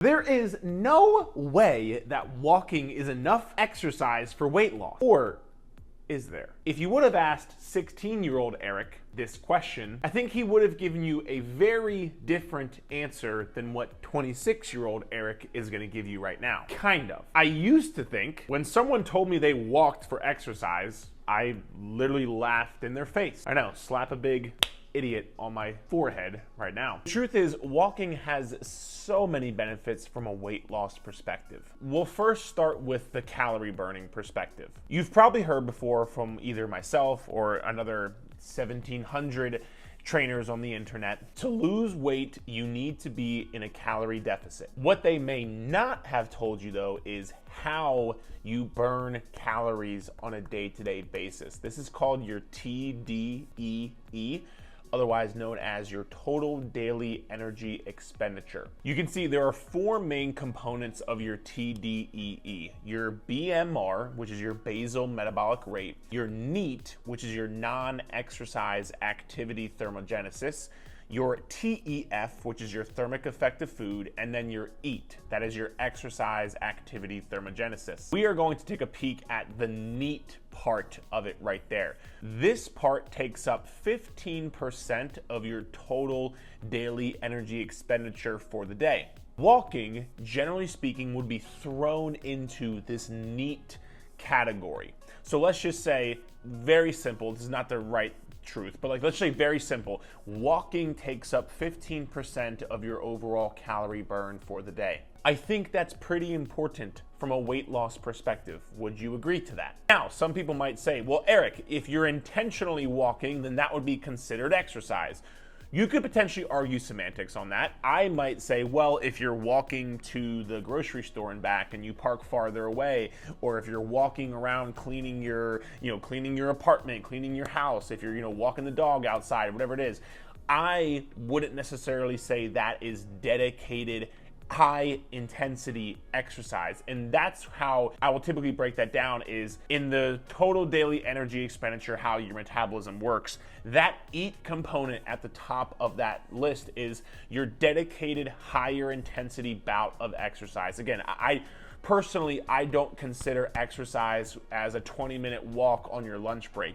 There is no way that walking is enough exercise for weight loss. Or is there? If you would have asked 16-year-old Eric this question, I think he would have given you a very different answer than what 26-year-old Eric is going to give you right now. Kind of. I used to think when someone told me they walked for exercise, I literally laughed in their face. I know, slap a big idiot on my forehead right now. The truth is, walking has so many benefits from a weight loss perspective. We'll first start with the calorie burning perspective. You've probably heard before from either myself or another 1,700 trainers on the internet, to lose weight, you need to be in a calorie deficit. What they may not have told you though is how you burn calories on a day-to-day basis. This is called your TDEE, otherwise known as your total daily energy expenditure. You can see there are four main components of your TDEE. Your BMR, which is your basal metabolic rate, your NEAT, which is your non-exercise activity thermogenesis, your TEF, which is your thermic effect of food, and then your EAT, that is your exercise activity thermogenesis. We are going to take a peek at the NEAT part of it right there. This part takes up 15% of your total daily energy expenditure for the day. Walking, generally speaking, would be thrown into this NEAT category. So let's just say, very simple, this is not the right truth, but like, let's say very simple, walking takes up 15% of your overall calorie burn for the day. I think that's pretty important from a weight loss perspective. Would you agree to that? Now, some people might say, well, Eric, if you're intentionally walking, then that would be considered exercise. You could potentially argue semantics on that. I might say, well, if you're walking to the grocery store and back and you park farther away, or if you're walking around cleaning your apartment, cleaning your house, if you're, walking the dog outside, whatever it is, I wouldn't necessarily say that is dedicated high intensity exercise. And that's how I will typically break that down, is in the total daily energy expenditure, how your metabolism works. That EAT component at the top of that list is your dedicated higher intensity bout of exercise. Again, I personally don't consider exercise as a 20-minute walk on your lunch break.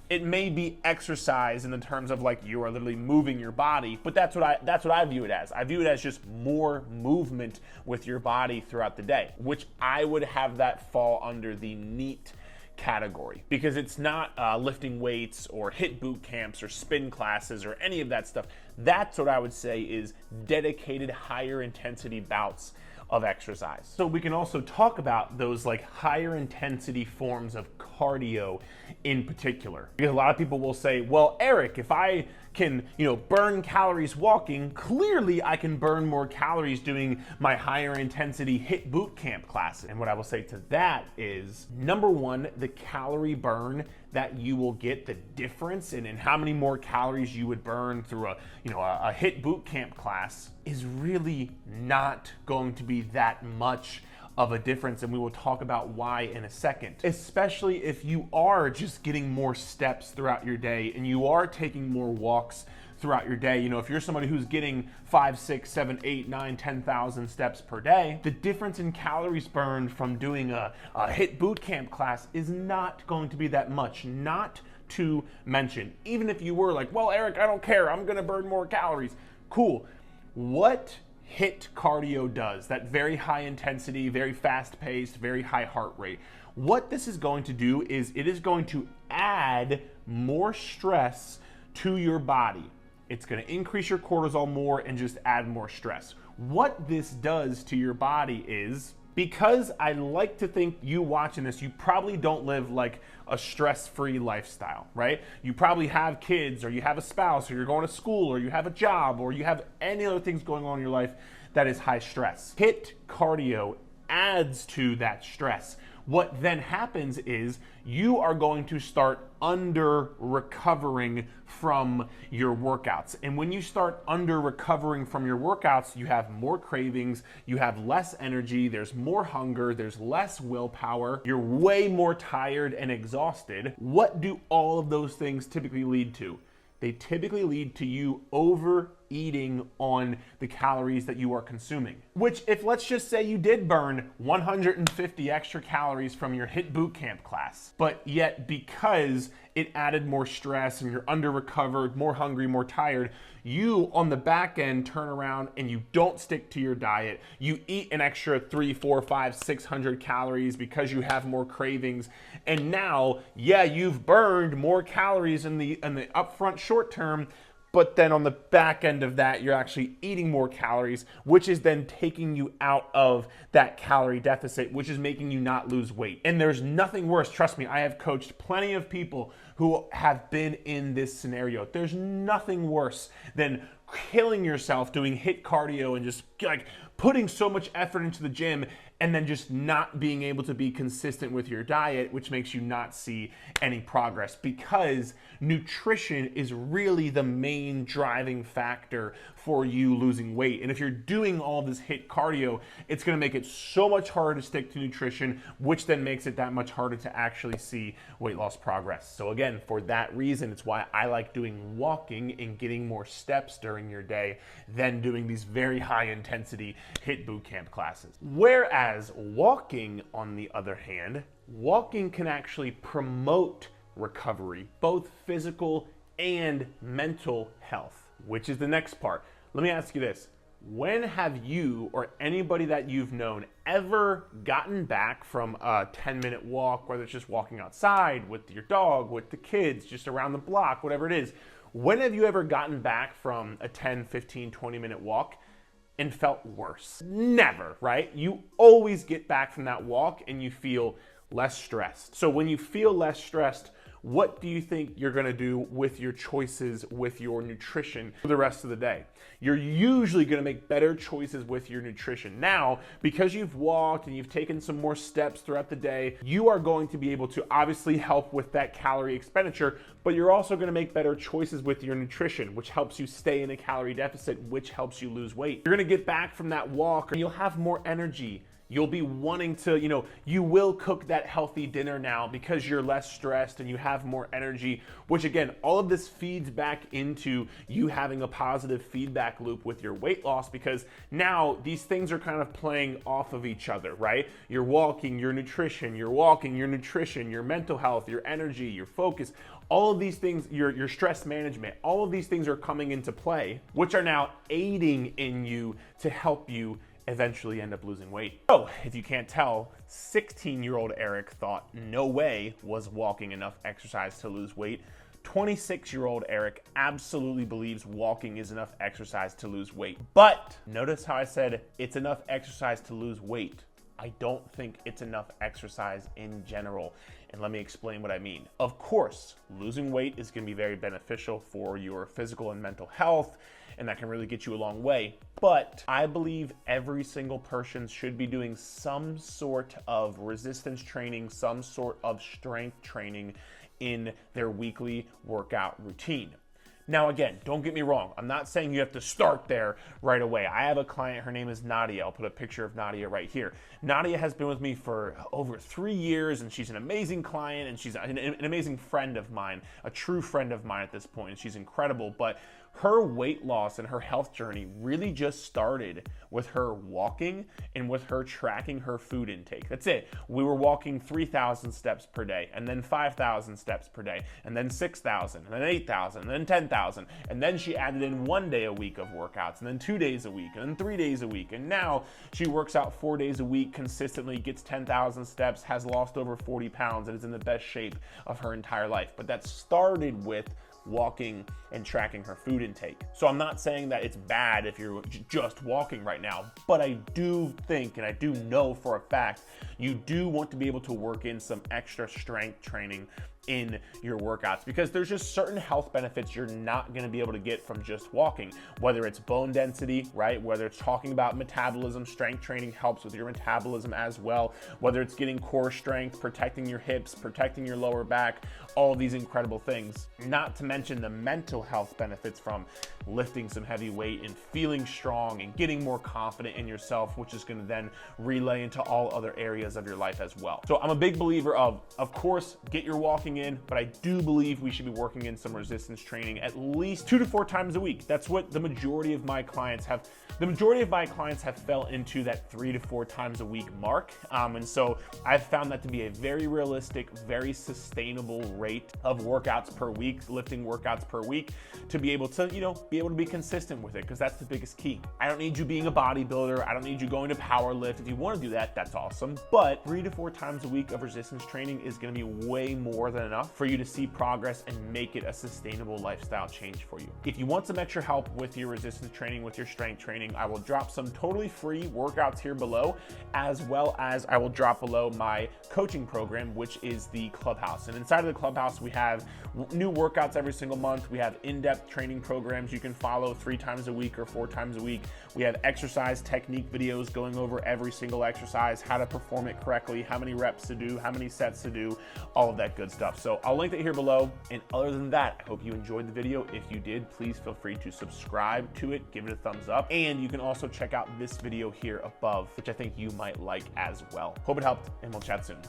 It may be exercise in the terms of like you are literally moving your body, but that's what I view it as. I view it as just more movement with your body throughout the day, which I would have that fall under the NEAT category, because it's not lifting weights or HIIT boot camps or spin classes or any of that stuff. That's what I would say is dedicated higher intensity bouts of exercise. So we can also talk about those like higher intensity forms of cardio in particular, because a lot of people will say, well, Eric, if I can, burn calories walking, clearly I can burn more calories doing my higher intensity HIIT boot camp classes. And what I will say to that is, number one, the calorie burn that you will get, the difference in how many more calories you would burn through a HIIT boot camp class is really not going to be that much of a difference, and we will talk about why in a second. Especially if you are just getting more steps throughout your day and you are taking more walks throughout your day. If you're somebody who's getting 5, 6, 7, 8, 9, 10,000 steps per day, the difference in calories burned from doing a HIIT boot camp class is not going to be that much. Not to mention, even if you were like, well, Eric, I don't care, I'm gonna burn more calories. Cool. What HIIT cardio does, that very high intensity, very fast paced, very high heart rate, what this is going to do is it is going to add more stress to your body. It's going to increase your cortisol more and just add more stress. What this does to your body is, because I like to think you watching this, you probably don't live like a stress-free lifestyle, right? You probably have kids, or you have a spouse, or you're going to school, or you have a job, or you have any other things going on in your life that is high stress. HIIT cardio adds to that stress. What then happens is you are going to start under-recovering from your workouts. And when you start under-recovering from your workouts, you have more cravings, you have less energy, there's more hunger, there's less willpower, you're way more tired and exhausted. What do all of those things typically lead to? They typically lead to you overeating eating on the calories that you are consuming. Which, if let's just say you did burn 150 extra calories from your Hiit bootcamp class, but yet because it added more stress and you're under recovered, more hungry, more tired, you on the back end turn around and you don't stick to your diet. You eat an extra 300, 400, 500, 600 calories because you have more cravings. And now, yeah, you've burned more calories in the upfront short term, but then on the back end of that, you're actually eating more calories, which is then taking you out of that calorie deficit, which is making you not lose weight. And there's nothing worse. Trust me, I have coached plenty of people who have been in this scenario. There's nothing worse than killing yourself doing HIIT cardio and just like putting so much effort into the gym and then just not being able to be consistent with your diet, which makes you not see any progress, because nutrition is really the main driving factor for you losing weight. And if you're doing all this HIIT cardio, it's gonna make it so much harder to stick to nutrition, which then makes it that much harder to actually see weight loss progress. So again, for that reason, it's why I like doing walking and getting more steps during your day than doing these very high intensity HIIT bootcamp classes. Whereas walking, on the other hand, walking can actually promote recovery, both physical and mental health, which is the next part. Let me ask you this. When have you or anybody that you've known ever gotten back from a 10-minute walk, whether it's just walking outside with your dog, with the kids, just around the block, whatever it is? When have you ever gotten back from a 10, 15, 20-minute walk and felt worse? Never, right? You always get back from that walk and you feel less stressed. So when you feel less stressed, what do you think you're gonna do with your choices with your nutrition for the rest of the day? You're usually gonna make better choices with your nutrition. Now, because you've walked and you've taken some more steps throughout the day, you are going to be able to obviously help with that calorie expenditure, but you're also gonna make better choices with your nutrition, which helps you stay in a calorie deficit, which helps you lose weight. You're gonna get back from that walk and you'll have more energy. You'll be wanting to, you will cook that healthy dinner now because you're less stressed and you have more energy, which again, all of this feeds back into you having a positive feedback loop with your weight loss, because now these things are kind of playing off of each other, right? You're walking, your nutrition, you're walking, your nutrition, your mental health, your energy, your focus, all of these things, your stress management, all of these things are coming into play, which are now aiding in you to help you eventually end up losing weight. So, if you can't tell, 16-year-old Eric thought no way was walking enough exercise to lose weight. 26-year-old Eric absolutely believes walking is enough exercise to lose weight. But notice how I said it's enough exercise to lose weight. I don't think it's enough exercise in general. And let me explain what I mean. Of course, losing weight is going to be very beneficial for your physical and mental health, and that can really get you a long way. But I believe every single person should be doing some sort of resistance training, some sort of strength training in their weekly workout routine. Now again, don't get me wrong. I'm not saying you have to start there right away. I have a client, her name is Nadia. I'll put a picture of Nadia right here. Nadia has been with me for over 3 years, and she's an amazing client, and she's an amazing friend of mine, a true friend of mine at this point, and she's incredible. But her weight loss and her health journey really just started with her walking and with her tracking her food intake. That's it. We were walking 3,000 steps per day, and then 5,000 steps per day, and then 6,000, and then 8,000, and then 10,000. And then she added in 1 day a week of workouts, and then 2 days a week, and then 3 days a week. And now she works out 4 days a week consistently, gets 10,000 steps, has lost over 40 pounds, and is in the best shape of her entire life. But that started with walking and tracking her food intake. So I'm not saying that it's bad if you're just walking right now, but I do think, and I do know for a fact, you do want to be able to work in some extra strength training in your workouts, because there's just certain health benefits you're not going to be able to get from just walking, whether it's bone density, right? Whether it's talking about metabolism, strength training helps with your metabolism as well, whether it's getting core strength, protecting your hips, protecting your lower back, all these incredible things, not to mention the mental health benefits from lifting some heavy weight and feeling strong and getting more confident in yourself, which is going to then relay into all other areas of your life as well. So I'm a big believer of course, get your walking working in, but I do believe we should be working in some resistance training at least 2 to 4 times a week. That's what the majority of my clients have. The majority of my clients have fell into that 3 to 4 times a week mark. And so I've found that to be a very realistic, very sustainable rate of workouts per week, lifting workouts per week, to be able to, be consistent with it, because that's the biggest key. I don't need you being a bodybuilder. I don't need you going to power lift. If you want to do that, that's awesome. But 3 to 4 times a week of resistance training is going to be way more than enough for you to see progress and make it a sustainable lifestyle change for you. If you want some extra help with your resistance training, with your strength training, I will drop some totally free workouts here below, as well as I will drop below my coaching program, which is the Clubhouse. And inside of the Clubhouse, we have new workouts every single month. We have in-depth training programs you can follow 3 times a week or 4 times a week. We have exercise technique videos going over every single exercise, how to perform it correctly, how many reps to do, how many sets to do, all of that good stuff. So I'll link it here below. And other than that, I hope you enjoyed the video. If you did, please feel free to subscribe to it, give it a thumbs up. And you can also check out this video here above, which I think you might like as well. Hope it helped, and we'll chat soon.